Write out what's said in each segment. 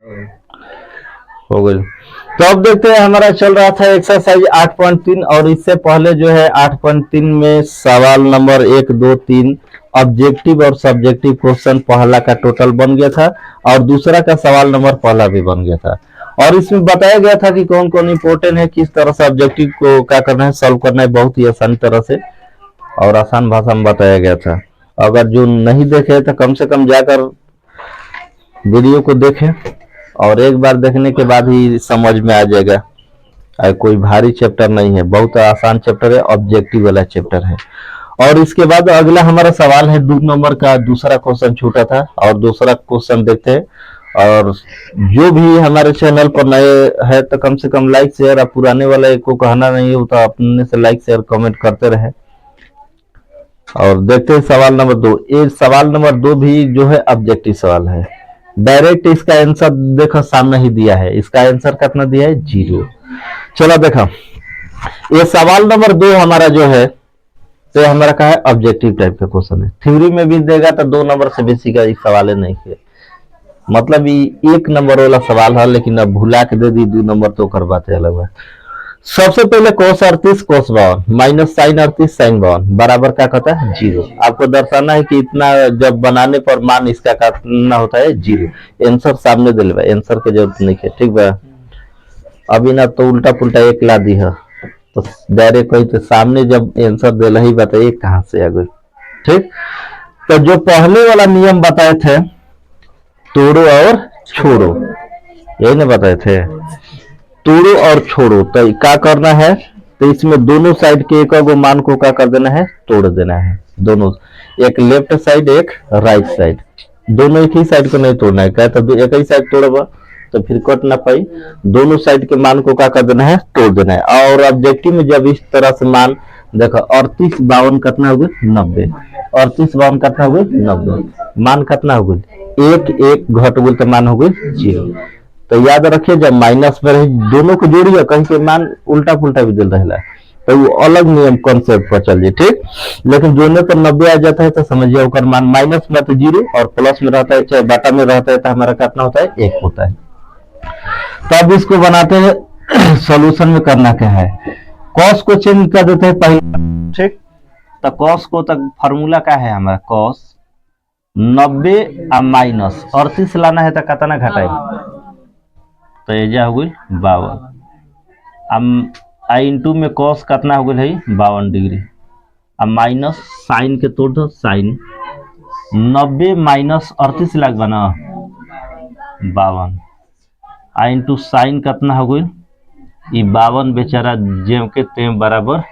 हो गई। तो अब देखते हैं, हमारा चल रहा था एक्सरसाइज 8.3 और इससे पहले जो है 8.3 में सवाल नंबर 1, 2, 3 ऑब्जेक्टिव और सब्जेक्टिव क्वेश्चन पहला का टोटल बन गया था और दूसरा का सवाल नंबर पहला भी बन गया था। और इसमें बताया गया था कि कौन कौन इंपॉर्टेंट है, किस तरह से ऑब्जेक्टिव को क्या करना है, सॉल्व करना है, बहुत ही आसान तरह से और आसान भाषा में बताया गया था। अगर जो नहीं देखे तो कम से कम जाकर वीडियो को देखें और एक बार देखने के बाद ही समझ में आ जाएगा। कोई भारी चैप्टर नहीं है, बहुत आसान चैप्टर है, ऑब्जेक्टिव वाला चैप्टर है। और इसके बाद अगला हमारा सवाल है 2 नंबर का, दूसरा क्वेश्चन छूटा था और दूसरा क्वेश्चन देखते हैं। और जो भी हमारे चैनल पर नए है तो कम से कम लाइक शेयर, अब पुराने वाले को कहना नहीं होता, अपने से लाइक शेयर कमेंट करते रहे। और देखते हैं सवाल नंबर 2। ये सवाल नंबर 2 भी जो है ऑब्जेक्टिव सवाल है। डायरेक्ट इसका आंसर देखो सामने ही दिया है, इसका आंसर कितना दिया है 0। चलो देखो, ये सवाल नंबर 2 हमारा जो है तो हमारा क्या है, ऑब्जेक्टिव टाइप का क्वेश्चन है। थ्योरी में भी देगा तो 2 नंबर से बेसी का सवाल नहीं है, मतलब ये 1 नंबर वाला सवाल है, लेकिन अब भुला के दे दी 2 नंबर तो कर बात अलग है। सबसे पहले cos 38 cos 52 minus sin 38 sin 52 बराबर क्या कहता है 0। आपको दर्शाना है कि इतना जब बनाने पर मान इसका कितना होता है 0। आंसर सामने दे ले, आंसर की जरूरत नहीं है, ठीक बा। अभी ना तो उल्टा पुल्टा एक ला दी है तो डायरेक्ट कही तो सामने जब आंसर दे ही बताइए कहां से आ गई, ठीक। तो जो पहले वाला नियम बताए थे, तोड़ो और छोड़ो, यही ना बताए थे, तोड़ो और छोड़ो। तो क्या करना है, तो इसमें दोनों साइड के एक मान को क्या कर देना है, तोड़ देना है। दोनों, एक लेफ्ट साइड एक राइट साइड, दोनों एक ही साइड को नहीं तोड़ना है। क्या तो एक ही साइड तोड़ेगा तो फिर कट ना पाई, दोनों साइड के मान को क्या कर देना है, तोड़ देना है। और ऑब्जेक्टिव में जब इस तरह से मान देखो 38 52 कितना हो गई 90, 38 52 कितना हो गई 90, मान कितना हो गई 1 1 घट गई तो मान हो गई 0। तो याद रखिए जब माइनस में रहे दोनों को जोड़िए, कहीं के मान उल्टा पुल्टा भी दिल रहा तो वो अलग नियम कॉन्सेप्ट पर चलिए, ठीक। लेकिन जोड़ने पर 90 आ जाता है तो समझिए उसका मान माइनस में तो 0 और प्लस में रहता है चाहे बाटा में रहता है तो हमारा कितना होता है 1 होता है। तो अब इसको बनाते हैं, सॉल्यूशन में करना क्या है, कॉस को चेंज कर देते हैं पहले, ठीक। तो कॉस को तक फार्मूला क्या है हमारा, कॉस 90 माइनस 38 लाना है तो कितना घटाए, तो ये हो गई 52। अब आई इंटू में कॉस कितना हो गई है 52 डिग्री, अब माइनस साइन के तोड़ दो, साइन 90 माइनस 38 लग बना 52, आई इंटू साइन कितना हो गई, 52 बेचारा जेम के तेम बराबर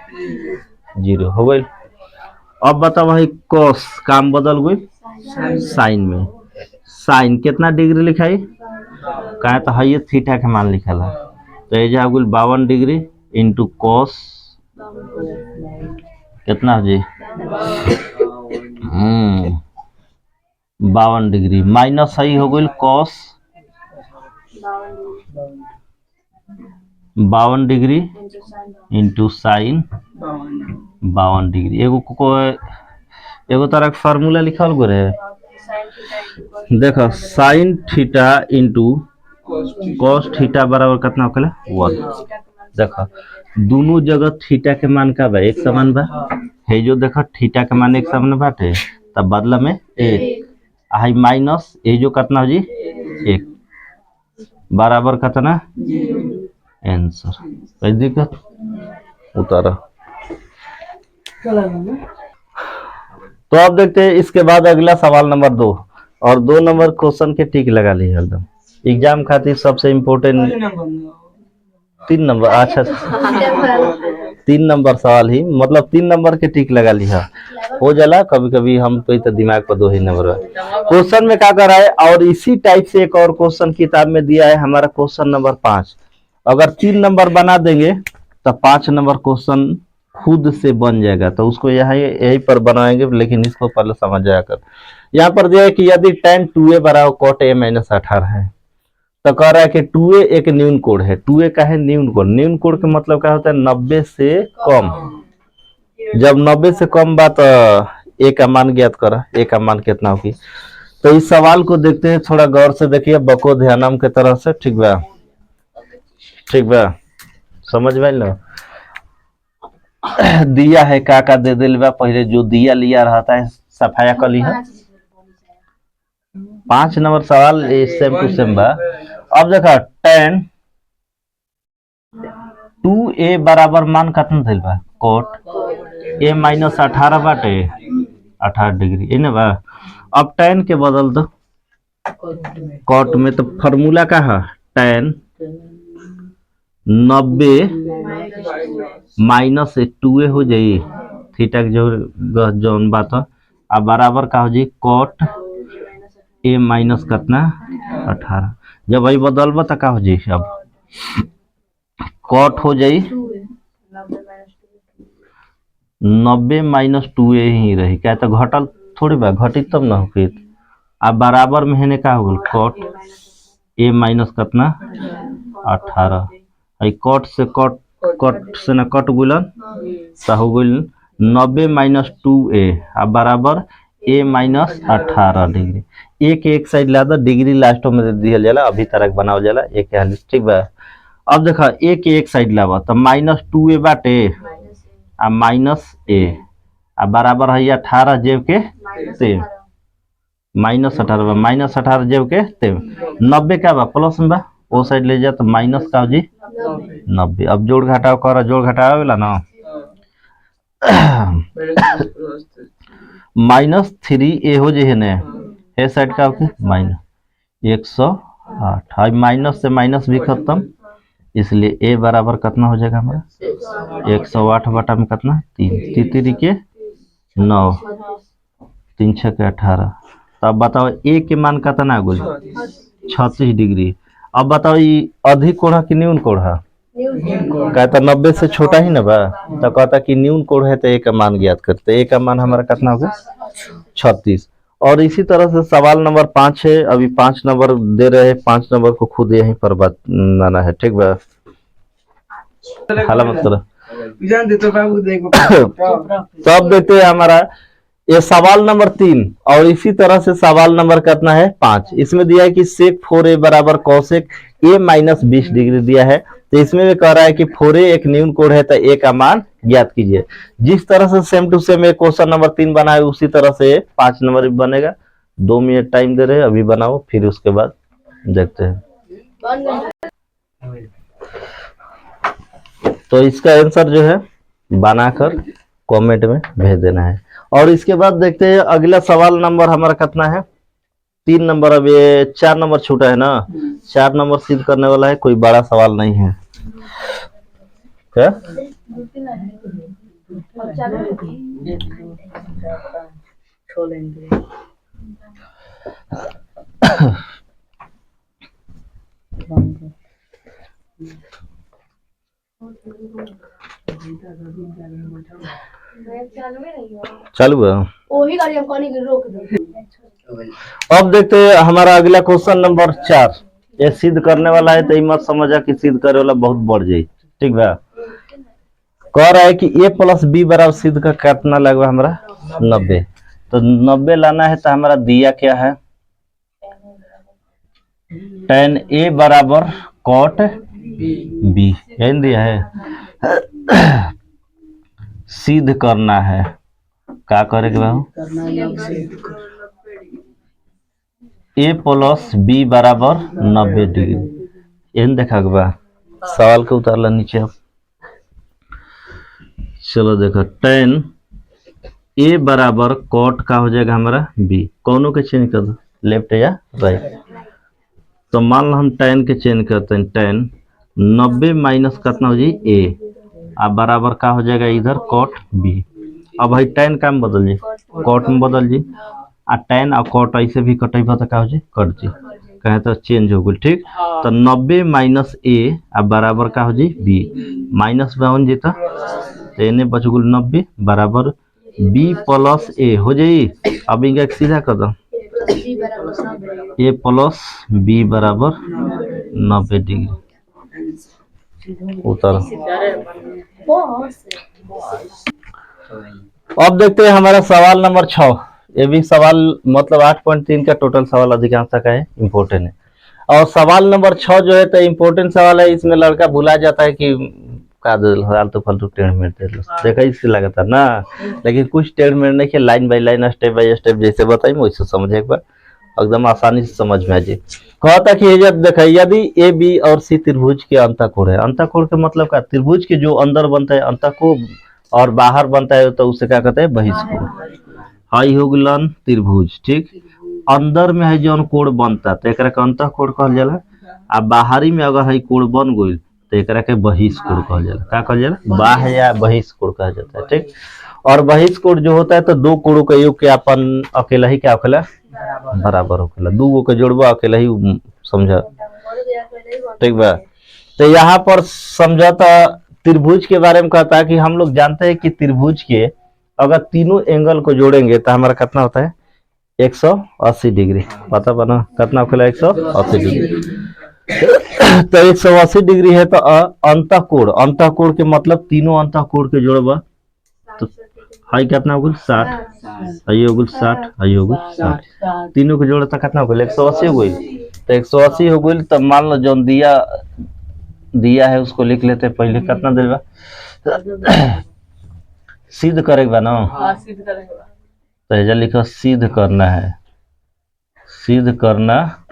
0 हो गई। अब बताओ भाई कॉस काम बदल गई साइन में, साइन कितना डिग्री लिखाई, कहा तो है थीटा के मान लिखा है, तो ये हो गई 52 डिग्री इंटू कॉस कितना हो जी 52 डिग्री माइनस सही हो गई cos 52 degree into sine 52 degree. एगो तरह का फार्मूला लिखल गो रहे, देखो sine theta into cos theta बराबर कितना होखेला 1। देखो दोनों जगह थीटा के मान का बा एक समान बा, है जो देखो थीटा के मान एक समान बाटे तब बदला में 1 आई माइनस ये जो कितना हो जी 1 बराबर कितना आंसर, कोई दिक्कत उतारा। तो अब देखते हैं इसके बाद अगला सवाल नंबर 2 और 2 नंबर क्वेश्चन के टिक लगा ली एकदम एग्जाम खातिर सबसे इम्पोर्टेंट 3 नंबर, अच्छा 3 नंबर सवाल ही, मतलब 3 नंबर के टिक लगा लिया हो जाला, कभी कभी हम तो दिमाग पर 2 ही नंबर क्वेश्चन में क्या कर रहा है। और इसी टाइप से एक और क्वेश्चन किताब में दिया है हमारा क्वेश्चन नंबर 5, अगर 3 नंबर बना देंगे तो 5 नंबर क्वेश्चन खुद से बन जाएगा, तो उसको यहाँ यही पर बनाएंगे, लेकिन इसको पहले समझ जाया कर। यहाँ पर दिया है कि यदि tan 2a बराबर cot a माइनस 18 है तो कह रहा है कि 2a एक न्यून कोड है, 2a का है न्यून कोड, न्यून कोड का मतलब क्या होता है 90 से कम, जब 90 से कम बात a का मान ज्ञात करा, a का मान कितना होगी, तो इस सवाल को देखते हैं, थोड़ा गौर से देखिए, बको ध्यानम के तरह से। ठीक बा, ठीक बा, समझ में लो। दिया है का दे दिल बा, पहले जो दिया लिया रहता है सफाया कली है। 5 नंबर सवाल सेम टू सेम बा। अब देखा tan 2a बराबर मान कितना दिल बा, कोट a माइनस 18 बाटे 18 डिग्री इने बा। अब tan के बदल दो कॉट में, तो फार्मूला का है tan 90 माइनस 2a हो जाई थीटा के जौन बात है। अब बराबर का हो जाई कॉट a माइनस कितना 18। जब वही बदलबा तो का हो जाई, अब कॉट हो जाई 90 माइनस 2a ही रही, क्या तो घटल थोड़ी बा, घटी तब ना हो फिर। अब बराबर में है का हो गल कॉट a माइनस कितना 18। कॉट से कॉट से ना कट गुलन तो हो गल 90 माइनस 2a अब बराबर a माइनस 18 डिग्री। एक साइड ला दो, डिग्री लास्टो में दिया जाला, अभी तरह बनाओ जाला एक हाली। ठीक बा, अब देखा एक साइड लावा तो माइनस 2a बाटे आ माइनस a अब बराबर है 18 जेब के ते माइनस 18 माइनस 18 जेब के ते 90 का बा प्लस में बा, वो साइड ले जा तो माइनस का हो जी 90। अब जोड़ घटाव कर, जोड़ घटाव वाला ना माइनस 3a हो जे है ने, ए साइड का होके माइनस 108। माइनस से माइनस भी खत्म, इसलिए a बराबर कितना हो जाएगा हमारा 108 बटा में कितना 3 3 के 9 3 6 के 18। तो अब बताओ a के मान कितना गुल 36 डिग्री। अब बताओ ये अधिक कोण है कि न्यून कोण है, कहता 90 से छोटा ही ना बा, तो कहता कि न्यून कोण है तो a का मान ज्ञात करते। a का मान हमारा कितना होगा 36। और इसी तरह से सवाल नंबर 5 है, अभी 5 नंबर दे रहे हैं, 5 नंबर को खुद यहीं पर बनाना है। ठीक बा, हाला मत करो। तो अब देखते हैं हमारा ये सवाल नंबर 3, और इसी तरह से सवाल नंबर कितना है 5। इसमें दिया है कि सेक 4a बराबर कौशिक a माइनस 20 डिग्री दिया है। तो इसमें भी कह रहा है कि 4a एक न्यून कोण है तो a का मान ज्ञात कीजिए। जिस तरह से same to same question number 3 बना है उसी तरह से 5 नंबर भी बनेगा। 2 मिनट टाइम दे रहे हैं, अभी बनाओ, फिर उसके बाद देखते हैं। तो इसका आंसर जो है बनाकर कमेंट में भेज देना है। और इसके बाद देखते हैं अगला सवाल नंबर हमारा कितना है 3 नंबर। अब ये 4 नंबर छूटा है ना, 4 नंबर सिद्ध करने वाला है, कोई बड़ा सवाल नहीं है क्या। चालू है। अब देखते हैं हमारा अगला क्वेश्चन नंबर 4। ये सिद्ध करने वाला है, तो ये मत समझा कि सिद्ध करे वाला बहुत बढ़ जाए। ठीक बा, कह रहा है कि a प्लस बी बराबर सिद्ध का कितना लगवा हमारा 90। तो 90 लाना है, तो हमारा दिया क्या है tan a बराबर cot b यही दिया है। सिद्ध करना है, क्या करे के बाद a प्लस बी बराबर 90 डिग्री यही देखा के बा। सवाल के उतारला नीचे। अब चलो देखो tan a बराबर cot का हो जाएगा हमारा b, कौनों के चेंज कर दो लेफ्ट या राइट। तो मान लो हम tan के चेंज करते हैं, tan 90 माइनस कितना हो जाए a अब बराबर का हो जाएगा इधर cot b। अब भाई tan का में बदल जी cot में बदल जी, आ tan और cot ऐसे भी कटेगा तो का हो जाए कट जी, कहे तो चेंज हो गई। ठीक, तो 90 माइनस a अब बराबर का हो जाए b, माइनस बावन जीता तो एने बच गल 90 बराबर b प्लस a हो जाए। अब इनका सीधा कर दो a प्लस b बराबर 90 डिग्री उतर। अब देखते हैं हमारा सवाल नंबर 6। ये भी सवाल मतलब 8.3 का टोटल सवाल अधिकांश का है, इम्पोर्टेंट है। और सवाल नंबर 6 जो है तो इम्पोर्टेंट सवाल है, इसमें लड़का भुला जाता है कि का फालतू फालतू टेढ़ मेढ़ देखा इससे लगातार ना, लेकिन कुछ टेढ़ मेढ़ नहीं के line by line step by step जैसे बताई वैसे समझे एक बार, एकदम आसानी से समझ में आ जाए। कहता कि जब देखा यदि ए बी और सी त्रिभुज के अंतःकोण है, अंतःकोण के मतलब का त्रिभुज के जो अंदर बनता है अंतःकोण और बाहर बनता है तो उसे क्या कहते हैं बहिष्कोण। हाई हो गलन त्रिभुज, ठीक, अंदर में है जौन कोण बनता तो एक अंतःकोण कहल जाला, आ बाहरी में अगर है कोण बन गई तो एक के बहिष्कोण कहल जाला। क्या कहल जाला? बाह्य या बहिष्कोण कहा जाता है, ठीक। और बहिष्कोण जो होता है तो दो कोणों का योग के अपन अकेला ही क्या होखेला बराबर होखेला, दू गो के जोड़बा अकेला ही समझा, ठीक बा। तो यहाँ पर समझौता त्रिभुज के बारे में कहता है कि हम लोग जानते हैं कि त्रिभुज के अगर तीनों एंगल को जोड़ेंगे तो हमारा कितना होता है 180 डिग्री, पता बना कितना होखेला 180 डिग्री। तो 180 डिग्री है तो अंतःकोण, अंतःकोण के मतलब तीनों अंतःकोण के जोड़बा तो हाई कितना होगा 60, हाई होगा 60, हाई होगा 60, तीनों के जोड़ तो कितना होगा 180 हो गई। तो 180 हो गई तो मान लो जो दिया है उसको लिख लेते पहले, कितना देगा सिद्ध करेगा ना, तो ऐसा लिखो सिद्ध करना है, सिद्ध करना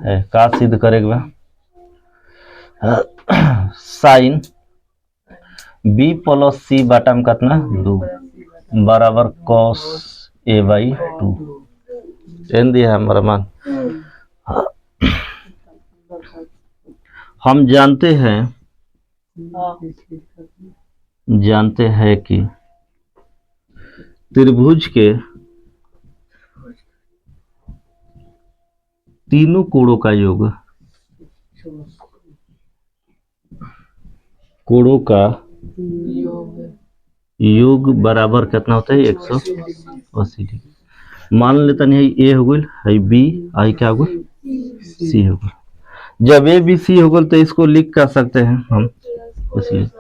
है, का सिद्ध करेगा साइन बी प्लस सी बटा में कितना 2 बराबर कॉस ए बाई 2 एन दिया है हमारा मान। हम जानते हैं कि त्रिभुज के तीनों कोणों का योग, कोणों का योग बराबर कितना होता है 180 डिग्री। मान लेता नहीं ए हो गई, है बी, आई क्या हो गई सी हो गई। जब ए बी सी हो गई तो इसको लिख कर सकते हैं हम, इसलिए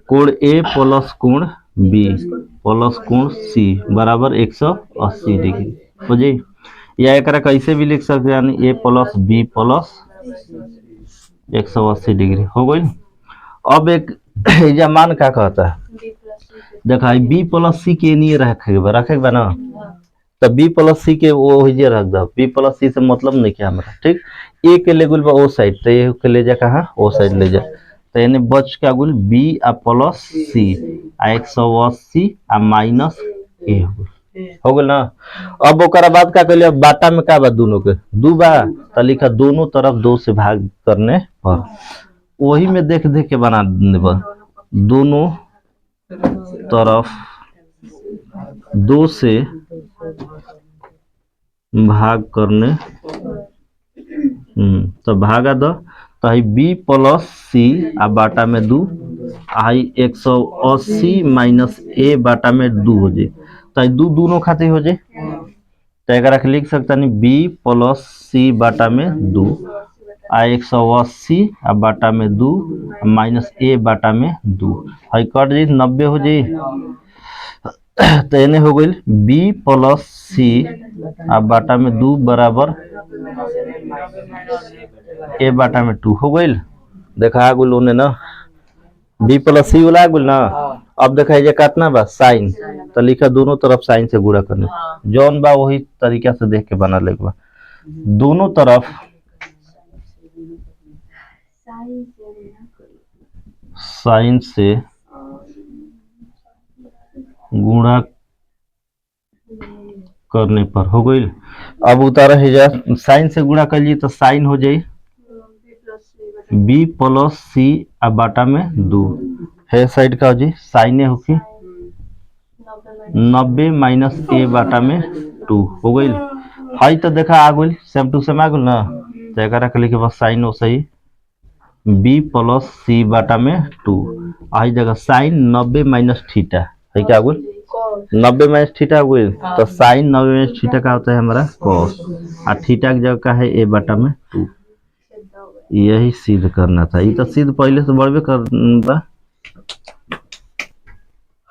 कोण ए प्लस कोण बी प्लस कोण सी बराबर 180 डिग्री हो जाए। या एक कैसे भी लिख सकते हैं, यानी ए प्लस बी प्लस 180 डिग्री हो गई। अब एक मान क्या कहता है देखा बी प्लस सी के लिए रखेगा ना, तो बी प्लस सी के वो रख दो, बी प्लस सी से मतलब नहीं क्या हमारा, ठीक। ए के ले गुल ओ साइड तो ए के ले जा कहाँ ओ साइड ले जा, तो यानी बच क्या गुल बी आ प्लस सी आ 180 आ माइनस ए हो गल ना। अब ओकरा बाद क्या कहलिए बाटा में क्या बा दोनों के दू बा, तो लिखा दोनों तरफ 2 से भाग करने पर, वही में देख देख के बना देबा, दोनों तरफ 2 से भाग करने, तो भागा दो तो है बी प्लस सी आ बाटा में 2 आई 180 माइनस ए बाटा में 2 हो जाए, तो दू दोनों खाते हो जाए, तो एक लिख सकता नहीं बी प्लस सी बाटा में 2 आ 180 आ बाटा में 2 माइनस ए बाटा में 2 है कट जाए 90 हो जाए, तो एने हो गई बी प्लस सी आ बाटा में 2 बराबर ए बाटा में 2 हो गई। देखा गुल उन्हें ना बी प्लस सी वाला गुल ना। अब देखा ये कितना बा साइन, तो लिखा दोनों तरफ साइन से गुणा करने, जौन बा वही तरीका से देख के बना लेगा, दोनों तरफ साइन से गुणा करने पर हो गई। अब उतारा है जा साइन से गुणा कर लिए तो साइन हो जाए बी प्लस सी आ बाटा में 2 है साइड का हो जाए साइने होगी 90 माइनस ए बाटा में 2 हो गई। हाई तो देखा आ गई सेम टू सेम आ गई ना, तो एक लिखे बस साइन हो सही बी प्लस सी बाटा में 2 आई जगह साइन 90 माइनस थीटा है क्या गई 90 माइनस थीटा हुई, तो साइन 90 माइनस थीटा का होता है हमारा कॉस, और थीटा की जगह का है ए बटा में 2। यही सिद्ध करना था, ये तो सिद्ध पहले से बढ़वे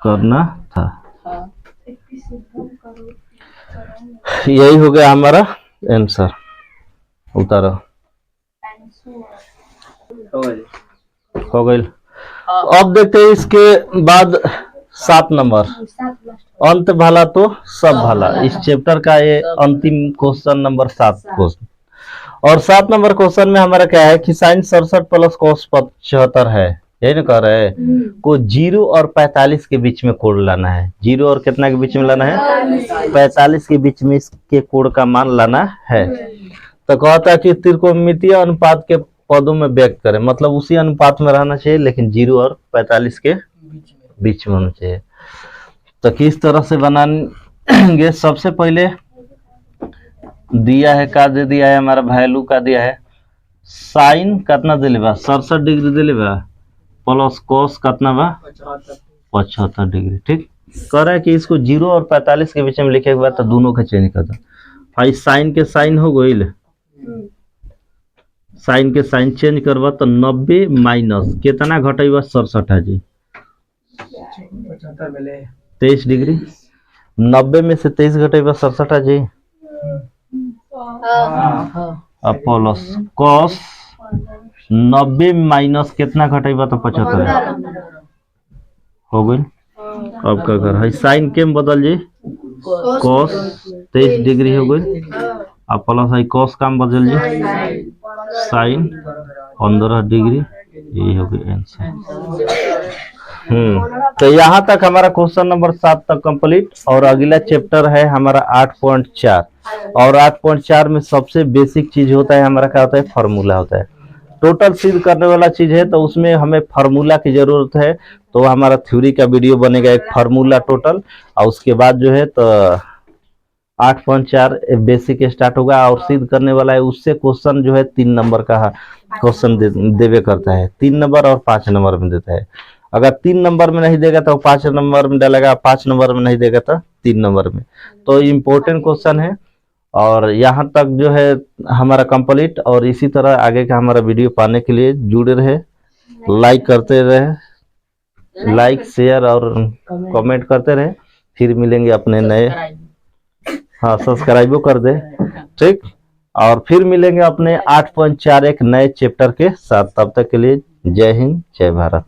करना था। यही हो गया हमारा आंसर। उतारो, हो गई। अब देखते हैं इसके बाद 7 नंबर, अंत भला तो सब भला। इस चैप्टर का ये अंतिम क्वेश्चन नंबर 7 क्वेश्चन। और 7 नंबर क्वेश्चन में हमारा क्या है कि साइन 67 प्लस cos 75 है, यही ना कह रहे हैं को 0 और 45 के बीच में कोड लाना है। 0 और कितना के बीच में लाना है? 45 के बीच में इसके कोड का मान लाना है। तो कहता है कि त्रिकोणमितीय अनुपात के पदों में व्यक्त करें, मतलब उसी अनुपात में रहना चाहिए लेकिन 0 और 45 के बीच में होना चाहिए। तो किस तरह से बनाएंगे? सबसे पहले दिया है, का दे दिया है हमारा वैल्यू का दिया है साइन कितना दिले बा 67 डिग्री दिले बा प्लस कॉस कितना बा 75 डिग्री। ठीक कह रहा है कि इसको 0 और 45 के बीच में लिखे के बाद तो दोनों का चेंज कर दो। भाई साइन के साइन हो गई, साइन के साइन चेंज करवा तो 90 माइनस कितना घटेगा 67 है जी 23 डिग्री। 90 में से 23 घटेगा 67 है जी। अब प्लस कॉस 90 माइनस कितना घटेगा तो 75 है, हो गई। अब क्या कर है साइन के में बदल जी कॉस 23 डिग्री हो गई। अब प्लस है कॉस का में बदल जी साइन 15 डिग्री, ये हो गई आंसर। तो यहाँ तक हमारा क्वेश्चन नंबर 7 तक कंप्लीट। और अगला चैप्टर है हमारा 8.4। और 8.4 में सबसे बेसिक चीज होता है हमारा क्या होता है? फार्मूला होता है। टोटल सिद्ध करने वाला चीज है तो उसमें हमें फार्मूला की जरूरत है। तो हमारा थ्योरी का वीडियो बनेगा एक फार्मूला टोटल, और उसके बाद जो है तो 8.4 बेसिक स्टार्ट होगा। और सिद्ध करने वाला है उससे क्वेश्चन जो है 3 नंबर का क्वेश्चन देवे करता है, 3 नंबर और 5 नंबर में देता है। अगर 3 नंबर में नहीं देगा तो 5 नंबर में डालेगा, 5 नंबर में नहीं देगा तो 3 नंबर में। तो इम्पोर्टेंट क्वेश्चन है। और यहाँ तक जो है हमारा कंप्लीट। और इसी तरह आगे का हमारा वीडियो पाने के लिए जुड़े रहे, लाइक करते रहे, लाइक शेयर और कमेंट करते रहे। फिर मिलेंगे अपने नए, हाँ सब्सक्राइबो कर दे, ठीक। और फिर मिलेंगे अपने 8.4 एक नए चैप्टर के साथ। तब तक के लिए जय हिंद, जय भारत।